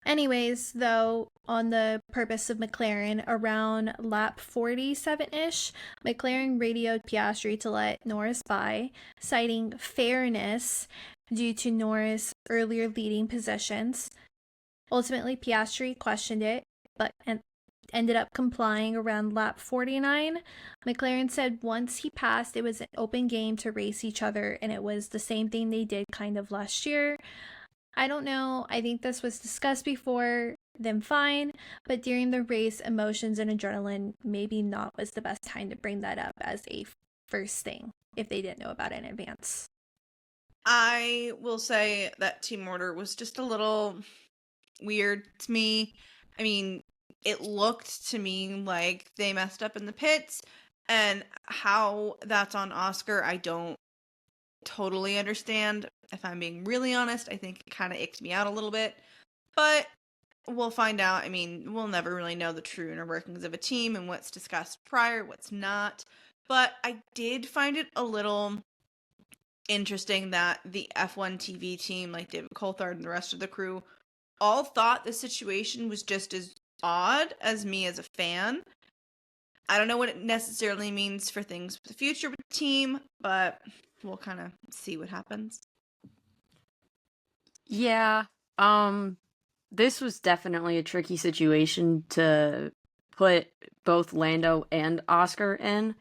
Anyways, though, on the purpose of McLaren, around lap 47-ish, McLaren radioed Piastri to let Norris by, citing fairness due to Norris' earlier leading positions. Ultimately, Piastri questioned it, but ended up complying around lap 49. McLaren said once he passed, it was an open game to race each other, and it was the same thing they did kind of last year. I don't know, I think this was discussed before, then fine, but during the race, emotions and adrenaline maybe not was the best time to bring that up as a first thing, if they didn't know about it in advance. I will say that team order was just a little weird to me. I mean, it looked to me like they messed up in the pits, and how that's on Oscar, I don't totally understand. If I'm being really honest, I think it kind of icked me out a little bit, but we'll find out. I mean, we'll never really know the true inner workings of a team and what's discussed prior, what's not. But I did find it a little interesting that the F1 TV team, like David Coulthard and the rest of the crew, all thought the situation was just as odd as me as a fan. I don't know what it necessarily means for things for the future with the team, but we'll kind of see what happens. Yeah, this was definitely a tricky situation to put both Lando and Oscar in,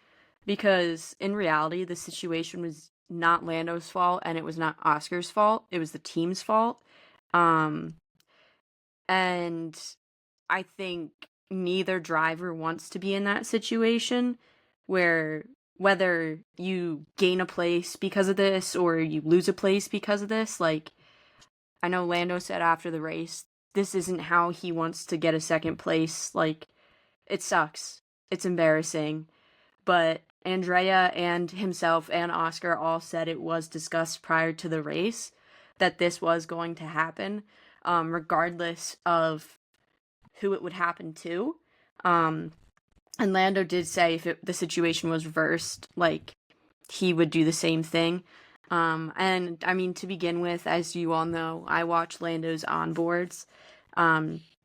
because in reality, the situation was not Lando's fault and it was not Oscar's fault. It was the team's fault. And I think neither driver wants to be in that situation where whether you gain a place because of this or you lose a place because of this, like, I know Lando said after the race, this isn't how he wants to get a second place. Like, it sucks. It's embarrassing. But Andrea and himself and Oscar all said it was discussed prior to the race that this was going to happen, regardless of who it would happen to. And Lando did say if the situation was reversed, like, he would do the same thing. And I mean, to begin with, as you all know, I watched Lando's onboards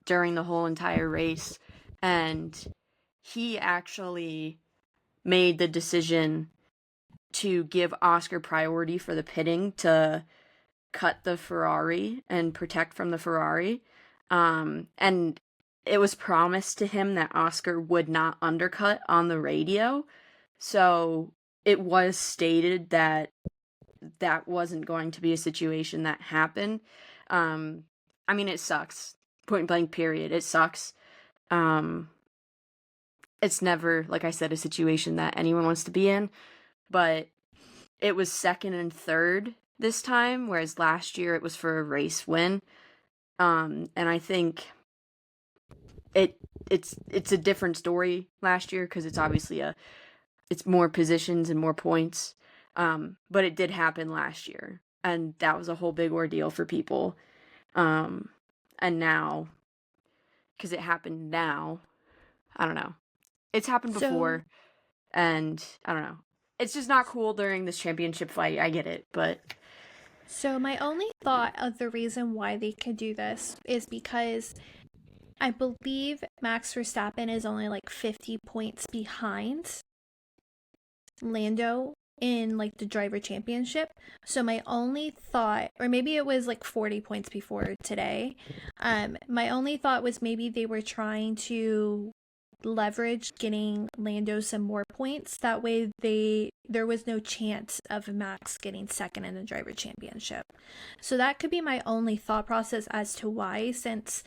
during the whole entire race, and he actually made the decision to give Oscar priority for the pitting to cut the Ferrari and protect from the Ferrari. And it was promised to him that Oscar would not undercut on the radio. So it was stated that that wasn't going to be a situation that happened. I mean, it sucks. Point blank, period. It sucks. It's never, like I said, a situation that anyone wants to be in, but it was 2nd and 3rd this time, whereas last year it was for a race win. And I think it's a different story last year because it's obviously it's more positions and more points. But it did happen last year, and that was a whole big ordeal for people. And now, because it happened now, I don't know. It's happened before, and I don't know. It's just not cool during this championship fight. I get it, but... So my only thought of the reason why they could do this is because I believe Max Verstappen is only like 50 points behind Lando in like the driver championship. So my only thought, or maybe it was like 40 points before today, my only thought was maybe they were trying to leverage getting Lando some more points. That way there was no chance of Max getting second in the driver championship. So that could be my only thought process as to why, since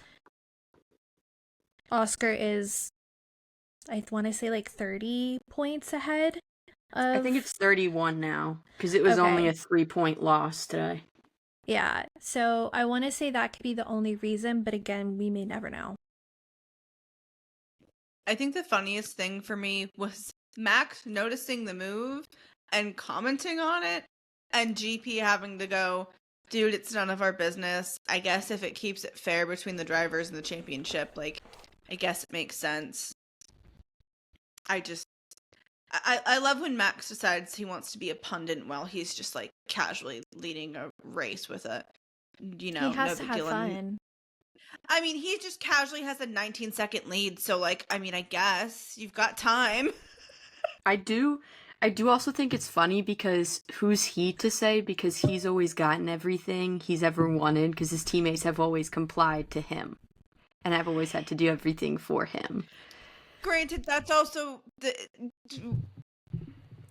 Oscar is, I want to say like 30 points ahead of... I think it's 31 now, because it was only a 3-point loss today. Yeah, so I want to say that could be the only reason, but again, we may never know. I think the funniest thing for me was Max noticing the move and commenting on it, and GP having to go, dude, it's none of our business. I guess if it keeps it fair between the drivers and the championship, like, I guess it makes sense. I love when Max decides he wants to be a pundit while he's just, like, casually leading a race with a, he has to have fun. I mean, he just casually has a 19-second lead, so, like, I mean, I guess you've got time. I do also think it's funny because who's he to say? Because he's always gotten everything he's ever wanted because his teammates have always complied to him and have always had to do everything for him. Granted, that's also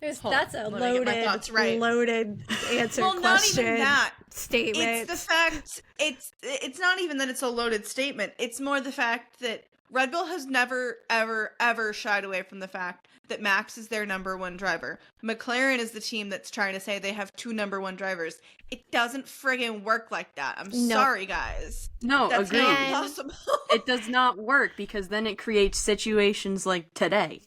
that's a loaded answer well, question. not even that statement. It's the fact. It's not even that it's a loaded statement. It's more the fact that Red Bull has never, ever, ever shied away from the fact that Max is their number one driver. McLaren is the team that's trying to say they have 2 number one drivers. It doesn't friggin' work like that. I'm sorry, guys. No, that's agreed. not possible. It does not work because then it creates situations like today.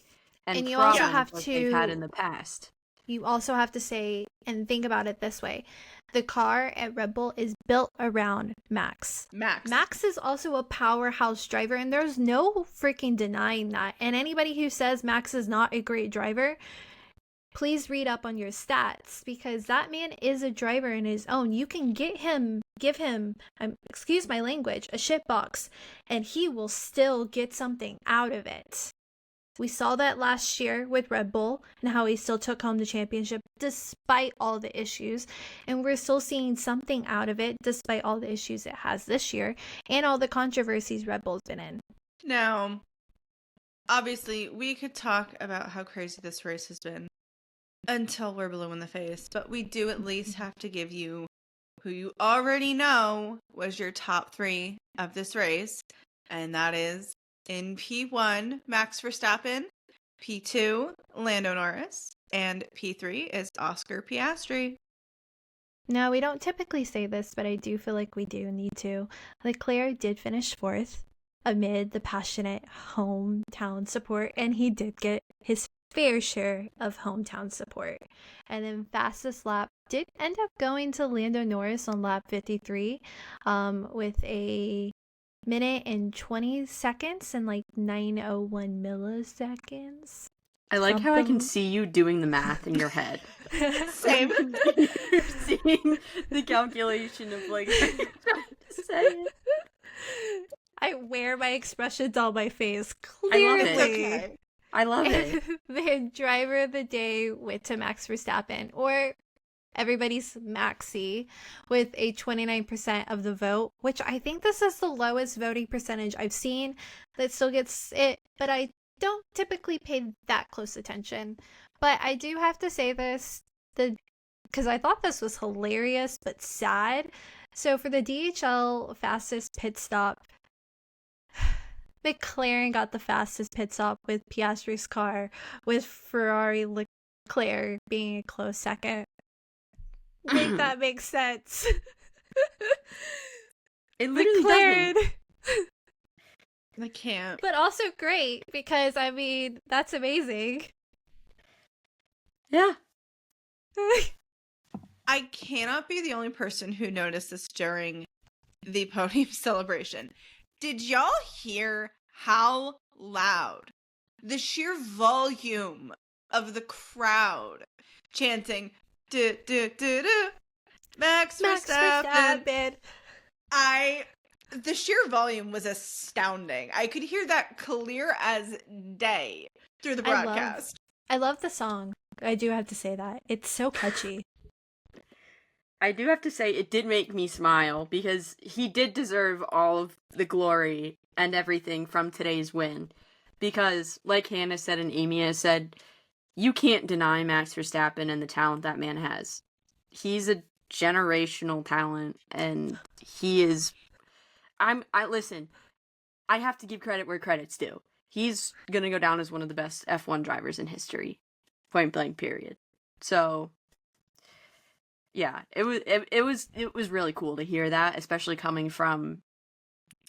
And you also have like to they've had in the past. You also have to say and think about it this way. The car at Red Bull is built around Max. Max is also a powerhouse driver, and there's no freaking denying that. And anybody who says Max is not a great driver, please read up on your stats, because that man is a driver in his own. You can give him, excuse my language, a shit box, and he will still get something out of it. We saw that last year with Red Bull and how he still took home the championship despite all the issues. And we're still seeing something out of it despite all the issues it has this year and all the controversies Red Bull's been in. Now, obviously, we could talk about how crazy this race has been until we're blue in the face, but we do at least have to give you who you already know was your top 3 of this race, and that is in P1, Max Verstappen, P2, Lando Norris, and P3 is Oscar Piastri. No, we don't typically say this, but I do feel like we do need to. Leclerc did finish 4th amid the passionate hometown support, and he did get his fair share of hometown support. And then fastest lap did end up going to Lando Norris on lap 53 with a minute and 20 seconds and like 901 milliseconds. I like how I can see you doing the math in your head. Same. You're seeing the calculation of like say it. I wear my expressions on my face clearly. I love it. The driver of the day went to Max Verstappen, or everybody's Maxi, with a 29% of the vote, which I think this is the lowest voting percentage I've seen that still gets it, but I don't typically pay that close attention. But I do have to say this, because I thought this was hilarious but sad. So for the DHL fastest pit stop, McLaren got the fastest pit stop with Piastri's car, with Ferrari Leclerc being a close second. Make that make sense. It literally doesn't. I can't. But also great, because, I mean, that's amazing. Yeah. I cannot be the only person who noticed this during the podium celebration. Did y'all hear how loud the sheer volume of the crowd chanting do do do do Max Verstappen? The sheer volume was astounding. I could hear that clear as day through the broadcast. I love the song. I do have to say that. It's so catchy. I do have to say it did make me smile because he did deserve all of the glory and everything from today's win. Because, like Hannah said and Amy has said, you can't deny Max Verstappen and the talent that man has. He's a generational talent, and he is... Listen, I have to give credit where credit's due. He's gonna go down as one of the best F1 drivers in history. Point blank, period. So... yeah, it was really cool to hear that, especially coming from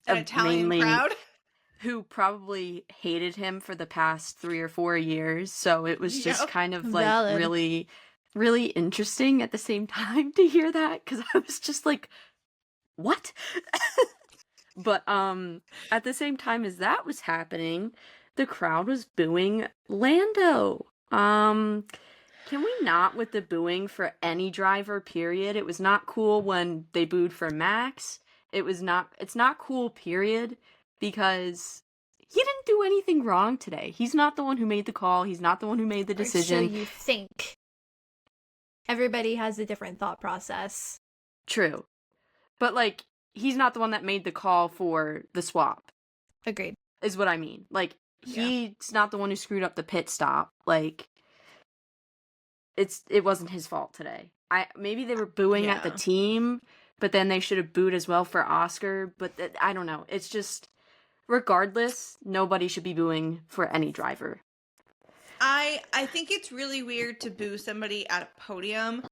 an Italian crowd who probably hated him for the past 3 or 4 years. So it was just kind of like Valid. really, really interesting at the same time to hear that, because I was just like, what? But at the same time as that was happening, the crowd was booing Lando. Can we not with the booing for any driver, period? It was not cool when they booed for Max. It's not cool, period, because he didn't do anything wrong today. He's not the one who made the call. He's not the one who made the decision. Or so you think. Everybody has a different thought process. True. But, like, he's not the one that made the call for the swap. Agreed. Is what I mean. Like, he's not the one who screwed up the pit stop. Like... It wasn't his fault today. Maybe they were booing at the team, but then they should have booed as well for Oscar. But I don't know. It's just, regardless, nobody should be booing for any driver. I think it's really weird to boo somebody at a podium.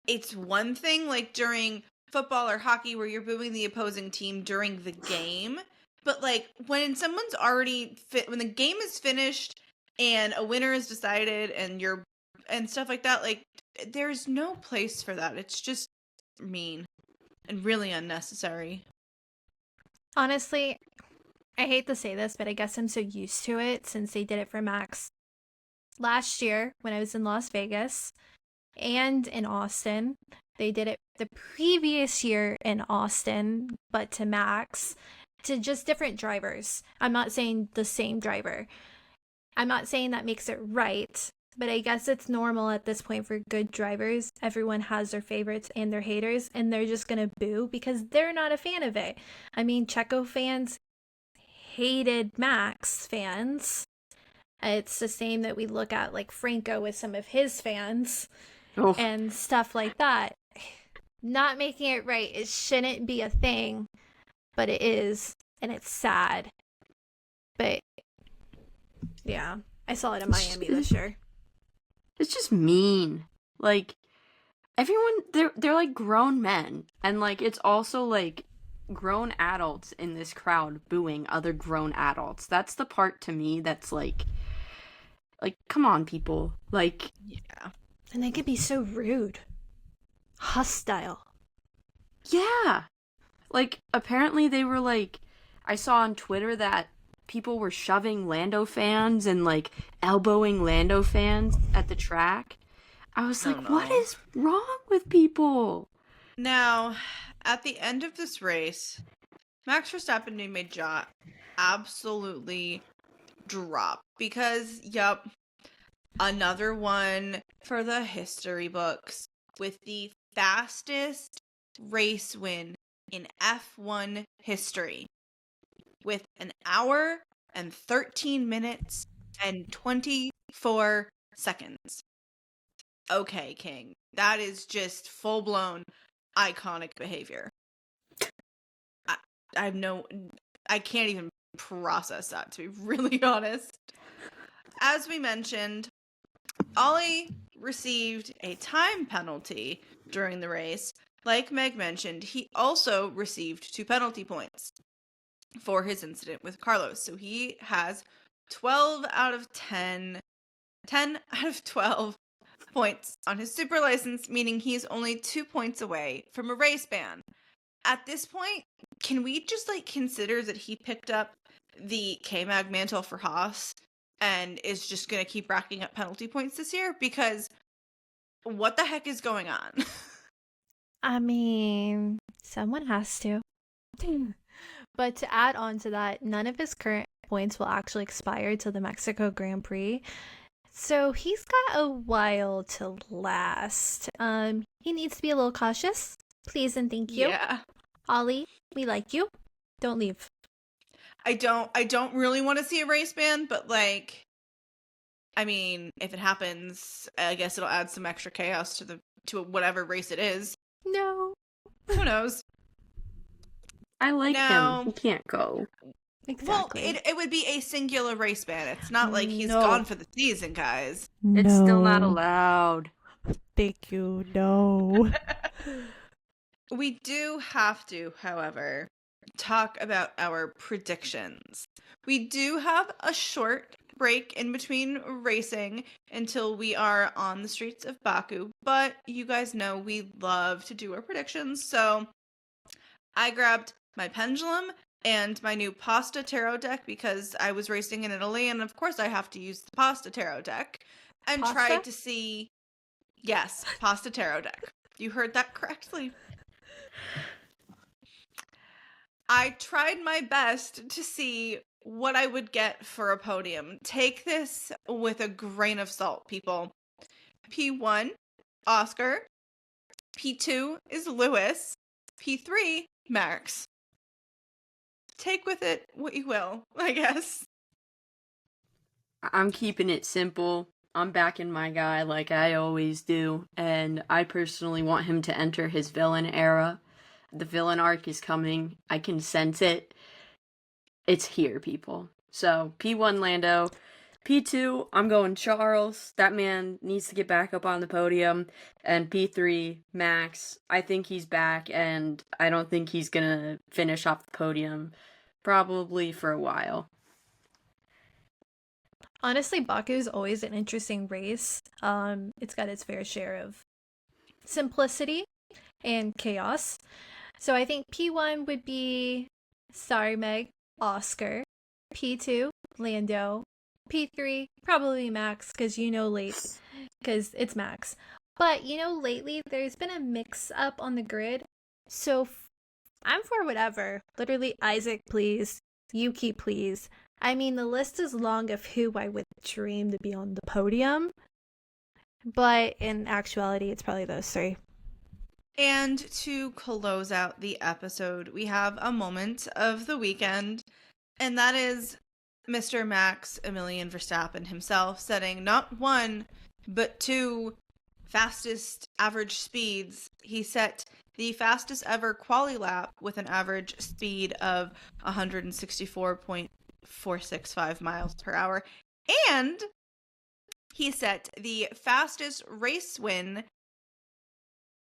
It's one thing like during football or hockey where you're booing the opposing team during the game, but like when someone's already when the game is finished and a winner is decided and stuff like that, like, there's no place for that. It's just mean and really unnecessary. Honestly, I hate to say this, but I guess I'm so used to it since they did it for Max last year when I was in Las Vegas and in Austin. They did it the previous year in Austin, but to Max, to just different drivers. I'm not saying the same driver. I'm not saying that makes it right. But I guess it's normal at this point for good drivers. Everyone has their favorites and their haters, and they're just going to boo because they're not a fan of it. I mean, Checo fans hated Max fans. It's the same that we look at, like, Franco with some of his fans and stuff like that. Not making it right. It shouldn't be a thing, but it is, and it's sad. But, yeah, I saw it in Miami this year. It's just mean. Like, everyone, they're like grown men. And, like, it's also, like, grown adults in this crowd booing other grown adults. That's the part to me that's, like, come on, people. Like, yeah. And they could be so rude. Hostile. Yeah. Like, apparently they were, like, I saw on Twitter that people were shoving Lando fans and, like, elbowing Lando fans at the track. I was like, what is wrong with people? Now, at the end of this race, Max Verstappen made my jaw absolutely drop. Because, another one for the history books with the fastest race win in F1 history. With an hour and 13 minutes and 24 seconds. Okay, King. That is just full-blown iconic behavior. I can't even process that, to be really honest. As we mentioned, Ollie received a time penalty during the race. Like Meg mentioned, he also received 2 penalty points. for his incident with Carlos. So he has 12 out of 10 out of 12 points on his super license, meaning he's only 2 points away from a race ban. At this point, can we just consider that he picked up the K-Mag mantle for Haas and is just going to keep racking up penalty points this year? Because what the heck is going on? I mean, someone has to. But to add on to that, none of his current points will actually expire till the Mexico Grand Prix. So he's got a while to last. He needs to be a little cautious. Please and thank you. Yeah. Ollie, we like you. Don't leave. I don't really want to see a race ban, but I mean, if it happens, I guess it'll add some extra chaos to whatever race it is. No. Who knows? I like Now- him. He can't go. Exactly. Well, it would be a singular race ban. It's not like he's No. gone for the season, guys. It's still not allowed. Thank you. No. We do have to, however, talk about our predictions. We do have a short break in between racing until we are on the streets of Baku, but you guys know we love to do our predictions, so I grabbed my pendulum and my new pasta tarot deck because I was racing in Italy, and of course I have to use the pasta tarot deck, and Pasta? tried to see... Yes, pasta tarot deck. You heard that correctly. I tried my best to see what I would get for a podium. Take this with a grain of salt, people. P1, Oscar. P2 is Lewis. P3, Max. Take with it what you will, I guess. I'm keeping it simple. I'm backing my guy like I always do, and I personally want him to enter his villain era. The villain arc is coming. I can sense it. It's here, people. So, P1 Lando. P2, I'm going Charles. That man needs to get back up on the podium. And P3, Max. I think he's back, and I don't think he's gonna finish off the podium probably for a while. Honestly, Baku is always an interesting race. It's got its fair share of simplicity and chaos. So I think P1 would be, sorry Meg, Oscar. P2, Lando. P3, probably Max, because because it's Max. But, lately there's been a mix-up on the grid. So I'm for whatever. Literally, Isaac, please. Yuki, please. I mean, the list is long of who I would dream to be on the podium. But in actuality, it's probably those three. And to close out the episode, we have a moment of the weekend, and that is Mr. Max Verstappen himself setting not one, but two fastest average speeds. He set the fastest ever quali lap with an average speed of 164.465 miles per hour. And he set the fastest race win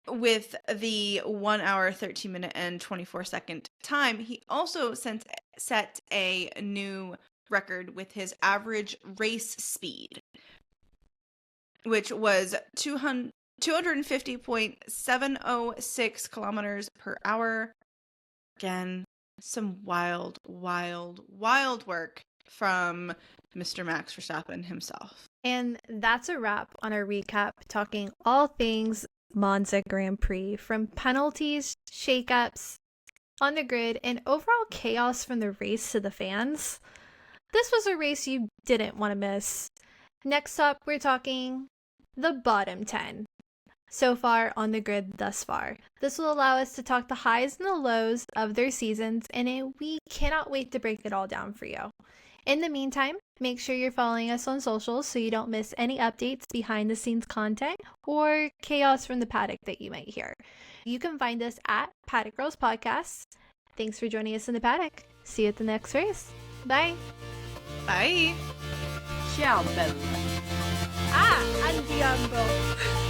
with the 1 hour, 13 minute, and 24 second time. He also set a new record with his average race speed, which was 250.706 kilometers per hour. Again, some wild work from Mr. Max Verstappen himself. And that's a wrap on our recap, talking all things Monza Grand Prix, from penalties, shakeups on the grid, and overall chaos from the race to the fans. This was a race you didn't want to miss. Next up, we're talking the bottom 10 so far on the grid thus far. This will allow us to talk the highs and the lows of their seasons, and we cannot wait to break it all down for you. In the meantime, make sure you're following us on socials so you don't miss any updates, behind the scenes content, or chaos from the paddock that you might hear. You can find us at Paddock Girls Podcast. Thanks for joining us in the paddock. See you at the next race. Bye. Bye. Ciao, Bella. Andiamo.